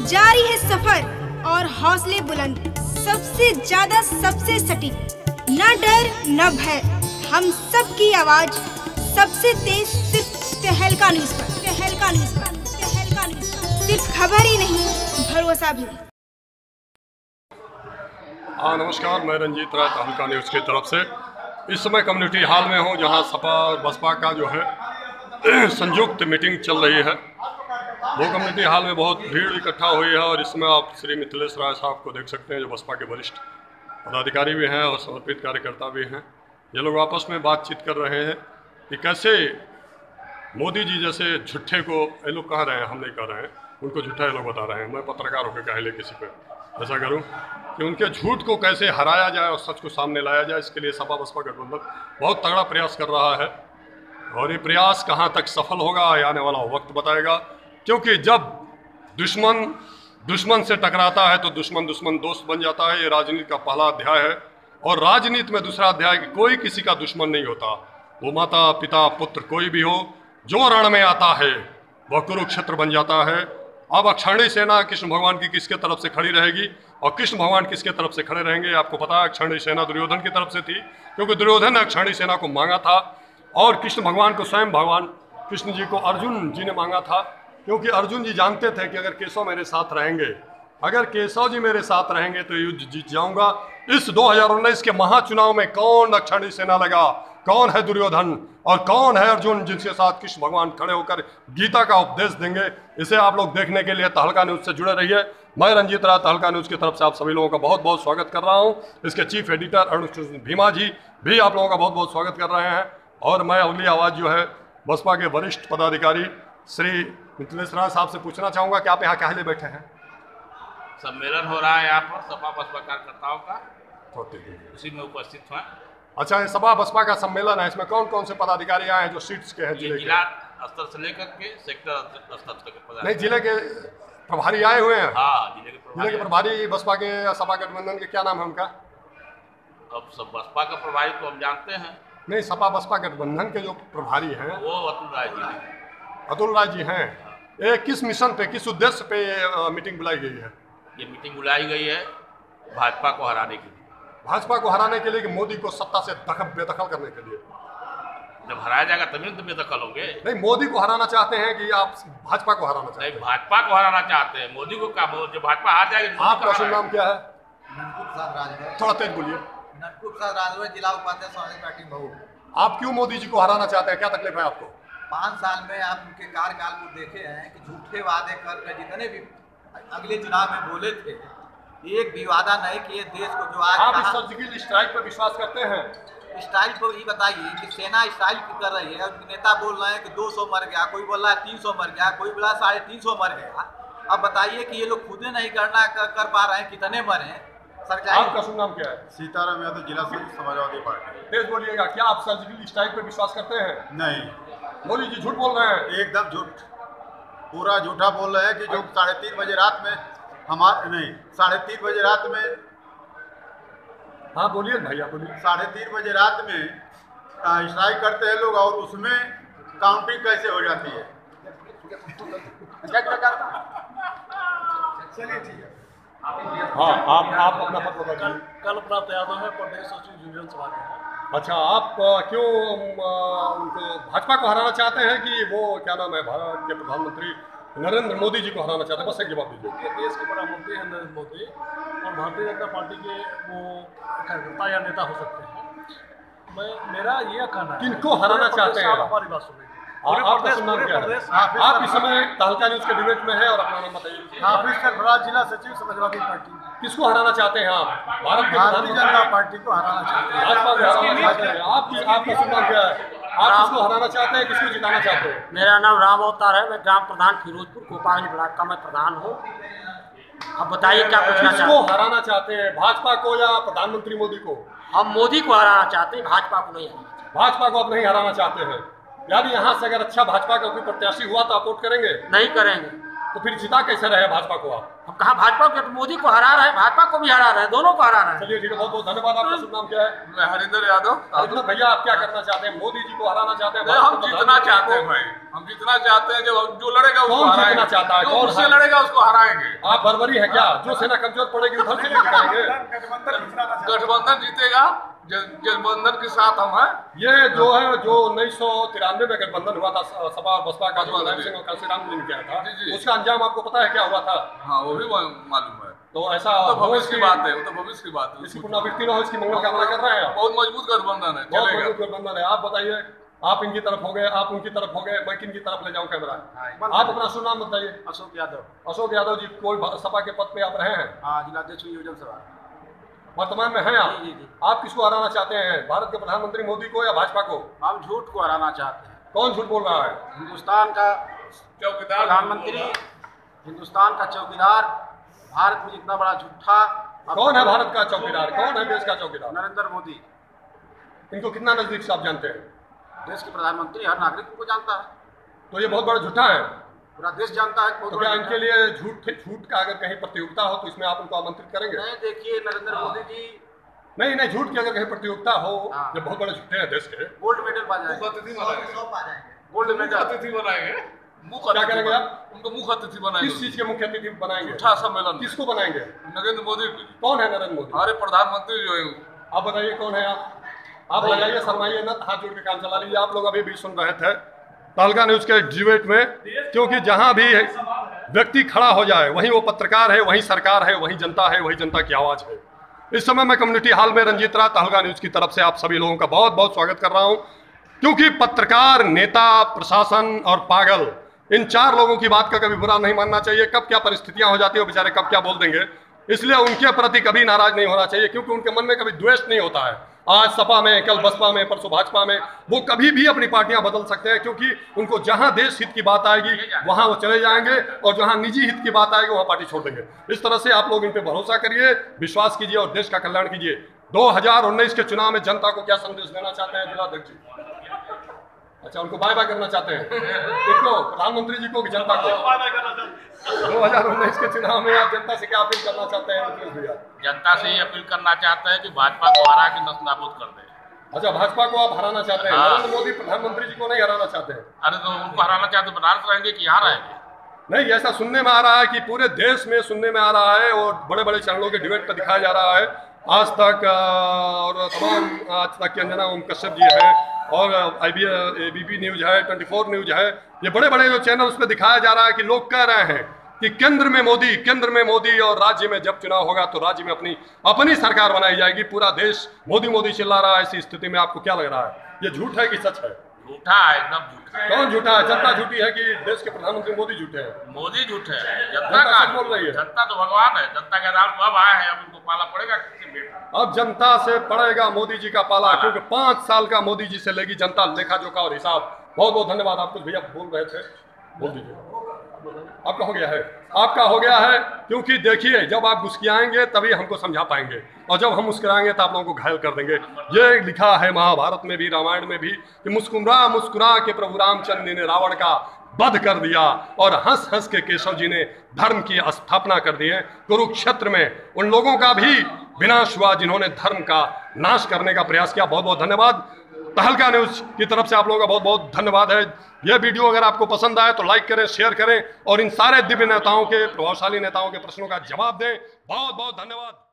जारी है सफर और हौसले बुलंद, सबसे ज्यादा सबसे सटीक, न डर न भय, हम सब की आवाज सबसे तेज, सिर्फ तहलका न्यूज़ पर। तहलका न्यूज़ पर, तहलका न्यूज़ पर, सिर्फ खबर ही नहीं, भरोसा भी। हाँ नमस्कार, मैं रंजीत राय तहलका न्यूज़ की तरफ से इस समय कम्युनिटी हॉल में हूँ, जहाँ सपा और बसपा का जो है संयुक्त मीटिंग चल रही है। वो कम्युनिटी हॉल में बहुत भीड़ इकट्ठा हुई है और इसमें आप श्री मिथिलेश राय साहब को देख सकते हैं, जो बसपा के वरिष्ठ पदाधिकारी भी हैं और समर्पित कार्यकर्ता भी हैं। ये लोग आपस में बातचीत कर रहे हैं कि कैसे मोदी जी जैसे झूठे को, ये लोग कह रहे हैं, हम नहीं कह रहे हैं, उनको झूठा ये लोग बता रहे हैं। मैं पत्रकार होकर कहले किसी पे ऐसा करूं कि उनके झूठ को कैसे हराया जाए और सच को सामने लाया जाए। इसके लिए सपा बसपा गठबंधन बहुत तगड़ा प्रयास कर रहा है और ये प्रयास कहाँ तक सफल होगा ये आने वाला वक्त बताएगा। क्योंकि जब दुश्मन से टकराता है तो दुश्मन दोस्त बन जाता है। ये राजनीति का पहला अध्याय है और राजनीति में दूसरा अध्याय कि कोई किसी का दुश्मन नहीं होता। वो माता पिता पुत्र कोई भी हो, जो रण में आता है वह कुरुक्षेत्र बन जाता है। अब अक्षाणी सेना कृष्ण भगवान की किसके तरफ से खड़ी रहेगी और कृष्ण भगवान किसके तरफ से खड़े रहेंगे, आपको पता है। अक्षाणी सेना दुर्योधन की तरफ से थी, क्योंकि दुर्योधन ने अक्षाणी सेना को मांगा था और कृष्ण भगवान को स्वयं भगवान कृष्ण जी को अर्जुन जी ने मांगा था, क्योंकि अर्जुन जी जानते थे कि अगर केशव मेरे साथ रहेंगे, अगर केशव जी मेरे साथ रहेंगे तो युद्ध जीत जाऊंगा। इस 2019 के महाचुनाव में कौन अक्षाणी सेना लगा, कौन है दुर्योधन और कौन है अर्जुन, जिनके साथ कृष्ण भगवान खड़े होकर गीता का उपदेश देंगे। इसे आप लोग देखने के लिए तहलका न्यूज़ से जुड़े रहिए। मैं रंजीत राय तहलका न्यूज़ की तरफ से आप सभी लोगों का बहुत बहुत स्वागत कर रहा हूं। इसके चीफ एडिटर अरुण कृष्ण भीमा जी भी आप लोगों का बहुत बहुत स्वागत कर रहे हैं। और मैं अगली आवाज़ जो है बसपा के वरिष्ठ पदाधिकारी श्री मिथिलेश राय साहब से पूछना चाहूँगा कि आप यहाँ काहे लिए बैठे हैं? सम्मेलन हो रहा है यहाँ पर सपा बसपा कार्यकर्ताओं का, उसी में उपस्थित हुआ। अच्छा, ये सपा बसपा का सम्मेलन है, इसमें कौन कौन से पदाधिकारी आए हैं जो सीट्स के हैं? जिला स्तर से लेकर के सेक्टर स्तर तक नहीं, जिले के प्रभारी आए हुए हैं। हाँ, जिले के प्रभारी बसपा के सपा गठबंधन के क्या नाम है उनका? अब सब बसपा का प्रभारी तो हम जानते हैं। नहीं, सपा बसपा गठबंधन के जो प्रभारी हैं वो अतुल राय जी हैं। अतुल राय जी हैं। ये किस मिशन पे, किस उद्देश्य पे ये मीटिंग बुलाई गई है? ये मीटिंग बुलाई गई है भाजपा को हराने के लिए। भाजपा को हराने के लिए कि मोदी को सत्ता से बेदखल करने के लिए? जब हराया जाएगा तभी तो बेदखल होंगे। नहीं, मोदी को हराना चाहते हैं कि आप भाजपा को हराना चाहते हैं? नहीं, भाजपा को हराना चाहते हैं। मोदी को क्या, जो भाजपा हार जाएगी। आपका शुभ नाम क्या है? ननकू प्रसाद राजभर। थोड़ा तेज बोलिए। ननकू प्रसाद राजभर, जिला उपाध्यक्ष समाजवादी पार्टी महू। आप क्यों मोदी जी को हराना चाहते हैं? क्या तकलीफ है आपको? 5 साल में आप उनके कार्यकाल को देखे हैं कि झूठे वादे कर जितने भी अगले चुनाव में बोले थे, एक भी वादा नहीं किए देश को। जो आज आप इस सर्जिकल स्ट्राइक पर विश्वास करते हैं? स्टाइल को ये बताइए कि सेना स्टाइल कर रही है, उनके नेता बोल रहे हैं कि 200 मर गया, कोई बोल रहा है 300 मर गया, कोई बोला 350 मर गया। अब बताइए कि ये लोग खुद नहीं कर पा रहे हैं, कितने मरे हैं सरकार। आपका शुभ नाम क्या है? सीताराम यादव, जिला समाजवादी पार्टी। तेज बोलिएगा। क्या आप सर्जिकल स्ट्राइक पर विश्वास करते हैं? नहीं, मोदी जी झूठ बोल रहे हैं। एकदम झूठ, पूरा झूठा बोल रहे हैं कि जो 3:30 बजे रात में 3:30 बजे रात में, हाँ बोलिए भैया बोलिए। 3:30 बजे रात में स्ट्राइक करते हैं लोग और उसमें काउंटिंग कैसे हो जाती है? चलिए ठीक है। हाँ, आप अपना पद बताइए। कल्पनाथ यादव है, प्रदेश सचिव यूनियन सभा के। अच्छा, आप क्यों उनको भाजपा को हराना चाहते हैं कि वो क्या नाम है, भारत के प्रधानमंत्री नरेंद्र मोदी जी को हराना चाहते हैं? बस एक जवाब दीजिए। देश के प्रधानमंत्री हैं नरेंद्र मोदी और भारतीय जनता पार्टी के वो कार्यकर्ता या नेता हो सकते हैं। मेरा ये कहना है, किनको हराना चाहते हैं? हमारी बात सुनिए। आपका शुभ नाम क्या है? आप इस समय तहलका न्यूज़ के डिबेट में है और अपना नाम बताइए। हाफिज सरफराज, जिला सचिव समाजवादी पार्टी। किसको हराना चाहते हैं आप? भारतीय जनता पार्टी को हराना चाहते हैं। भाजपा को हराना चाहते हैं। आपका शुभ नाम क्या है? आप किसको हराना चाहते हैं, किसको जिताना चाहते हैं? मेरा नाम राम अवतार है, मैं ग्राम प्रधान फिरोजपुर गोपाल ब्लॉक का मैं प्रधान हूँ। अब बताइए क्या पूछना चाहते हैं? किसको हराना चाहते हैं, भाजपा को या प्रधानमंत्री मोदी को? हम मोदी को हराना चाहते हैं, भाजपा को नहीं हराना चाहते। भाजपा को आप नहीं हराना चाहते हैं, यानी यहाँ से अगर अच्छा भाजपा का कोई प्रत्याशी हुआ तो आप वोट करेंगे? नहीं करेंगे। तो फिर जिता कैसे रहे भाजपा को आप? हम कहा भाजपा को, मोदी को हरा रहे हैं, भाजपा को भी हरा रहे हैं, दोनों को हरा रहे हैं। चलिए ठीक है, बहुत बहुत धन्यवाद। आपका शुभ नाम क्या है? मैं हरिंदर यादव। हरिंदर भैया, आप क्या करना चाहते हैं? मोदी जी को हराना चाहते हैं? हम जीतना चाहते हैं भाई, हम जीतना चाहते हैं। जो लड़ेगा उसको कौन जीतना चाहता है? कौन से लड़ेगा उसको हराएंगे। आप बरबरी है क्या? जो सेना कमजोर पड़ेगी उधर से दिखाएंगे। गठबंधन जीतेगा, गठबंधन के साथ हम हैं। ये जो है, जो 1993 में गठबंधन हुआ था सपा और बसपा का, जो मुलायम सिंह और कांशीराम जी ने किया था, उसका अंजाम आपको पता है क्या हुआ था? हाँ, वो भी मालूम है। तो ऐसा तो भविष्य की बात है, वो तो भविष्य की बात है। इसकी पुनरावृत्ति न हो, इसकी मंगल कामना कर रहे हैं। बहुत मजबूत गठबंधन है, बहुत मजबूत गठबंधन है। आप बताइए, आप इनकी तरफ हो गए, आप उनकी तरफ हो गए, मैं किन की तरफ ले जाऊं कैमरा? आप अपना शुभ नाम बताइए। अशोक यादव। अशोक यादव जी, कोई सपा के पद पे आप रहे हैं? हाँ, जिलाध्यक्ष योजना सभा वर्तमान में हैं आप? आप किसको हराना चाहते हैं, भारत के प्रधानमंत्री मोदी को या भाजपा को? हम झूठ को हराना चाहते हैं। कौन झूठ बोल रहा है? हिंदुस्तान का चौकीदार प्रधानमंत्री, हिंदुस्तान का चौकीदार, भारत में जितना बड़ा झूठा। कौन है भारत का चौकीदार? कौन है देश का चौकीदार? नरेंद्र मोदी। इनको कितना नजदीक से आप जानते हैं? देश के प्रधानमंत्री हर नागरिक को जानता है, तो ये बहुत बड़ा झूठा है। पूरा देश जानता है। तो क्या इनके लिए झूठ का अगर कहीं प्रतियोगिता हो तो इसमें आप उनको आमंत्रित करेंगे? नहीं, देखिए नरेंद्र मोदी जी नहीं, झूठ की अगर कहीं प्रतियोगिता हो, हाँ। ये बहुत बड़े झूठे हैं देश के। गोल्ड मेडल पा जाएंगे, गोल्ड मेडल। अतिथि बनाएंगे। क्या करेंगे आप? उनको मुख्य अतिथि बनाएंगे। किस चीज के मुख्य अतिथि बनाएंगे? झूठा सम्मेलन। किसको बनाएंगे? नरेंद्र मोदी। कौन है नरेंद्र मोदी? हमारे प्रधानमंत्री जो है। आप बताइए कौन है आप लगाइए, शर्माइए न, हाथ जोड़ के काम चला लीजिए। आप लोग अभी भी सुन रहे थे तहलका न्यूज के डिबेट में, क्योंकि जहां भी व्यक्ति खड़ा हो जाए वहीं वो पत्रकार है, वहीं सरकार है, वहीं जनता है, वहीं जनता की आवाज है। इस समय मैं कम्युनिटी हॉल में रंजीत राय तहलका न्यूज की तरफ से आप सभी लोगों का बहुत बहुत स्वागत कर रहा हूं, क्योंकि पत्रकार, नेता, प्रशासन और पागल, इन चार लोगों की बात का कभी बुरा नहीं मानना चाहिए। कब क्या परिस्थितियां हो जाती है, बेचारे कब क्या बोल देंगे, इसलिए उनके प्रति कभी नाराज नहीं होना चाहिए, क्योंकि उनके मन में कभी द्वेष नहीं होता है। आज सपा में, कल बसपा में, परसों भाजपा में, वो कभी भी अपनी पार्टियां बदल सकते हैं, क्योंकि उनको जहां देश हित की बात आएगी वहां वो चले जाएंगे, और जहां निजी हित की बात आएगी वहां पार्टी छोड़ देंगे। इस तरह से आप लोग इन पे भरोसा करिए, विश्वास कीजिए और देश का कल्याण कीजिए। 2019 के चुनाव में जनता को क्या संदेश देना चाहते हैं जिलाध्यक्ष जी? अच्छा, उनको बाय बाय करना चाहते हैं? किसको? प्रधानमंत्री जी को कि जनता को? 2019 के चुनाव में आप जनता से क्या अपील करना चाहते हैं? जनता से ये अपील करना चाहते हैं कि भाजपा को हरा के नस्तानाबूद कर दे। अच्छा, भाजपा को आप हराना चाहते हैं? नरेंद्र मोदी प्रधानमंत्री जी को नहीं हराना चाहते हैं? अरे तो उनको हराना चाहते बनारस रहेंगे कि यहाँ रहेंगे? नहीं, ऐसा सुनने में आ रहा है कि पूरे देश में सुनने में आ रहा है, और बड़े बड़े चैनलों के डिबेट पर दिखाया जा रहा है। आज तक और तमाम, आज तक की अंजना ओम कश्यप जी है, और ABP न्यूज है, 24 न्यूज है, ये बड़े बड़े जो चैनल, उस पर दिखाया जा रहा है कि लोग कह रहे हैं कि केंद्र में मोदी, और राज्य में जब चुनाव होगा तो राज्य में अपनी सरकार बनाई जाएगी। पूरा देश मोदी मोदी चिल्ला रहा है। ऐसी स्थिति में आपको क्या लग रहा है, ये झूठ है कि सच है? झूठा है, एकदम झूठा है। कौन झूठा है? जनता झूठी है कि देश के प्रधानमंत्री मोदी झूठे हैं? मोदी झूठे है, जनता जनता सच बोल रही है। जनता तो भगवान है, जनता के नाम अब आए हैं, अब उनको पाला पड़ेगा किसी बेटा। अब जनता से पड़ेगा मोदी जी का पाला, क्योंकि 5 साल का मोदी जी से लेगी जनता लेखा जोखा और हिसाब। बहुत बहुत धन्यवाद। आप कुछ भैया बोल रहे थे, बोल दीजिए। आपका हो गया है, आपका हो गया है, क्योंकि देखिए जब आप मुस्कुराएंगे तभी हमको समझा पाएंगे, और जब हम मुस्कुराएंगे तो आप लोगों को घायल कर देंगे। ये लिखा है महाभारत में भी, रामायण में भी, कि मुस्कुरा मुस्कुरा के प्रभु रामचंद्र ने रावण का वध कर दिया, और हंस हंस के केशव जी ने धर्म की स्थापना कर दी है। कुरुक्षेत्र में उन लोगों का भी विनाश हुआ जिन्होंने धर्म का नाश करने का प्रयास किया। बहुत बहुत धन्यवाद। तहलका न्यूज की तरफ से आप लोगों का बहुत बहुत धन्यवाद है। यह वीडियो अगर आपको पसंद आए तो लाइक करें, शेयर करें, और इन सारे दिव्य नेताओं के, प्रभावशाली नेताओं के प्रश्नों का जवाब दें। बहुत बहुत धन्यवाद।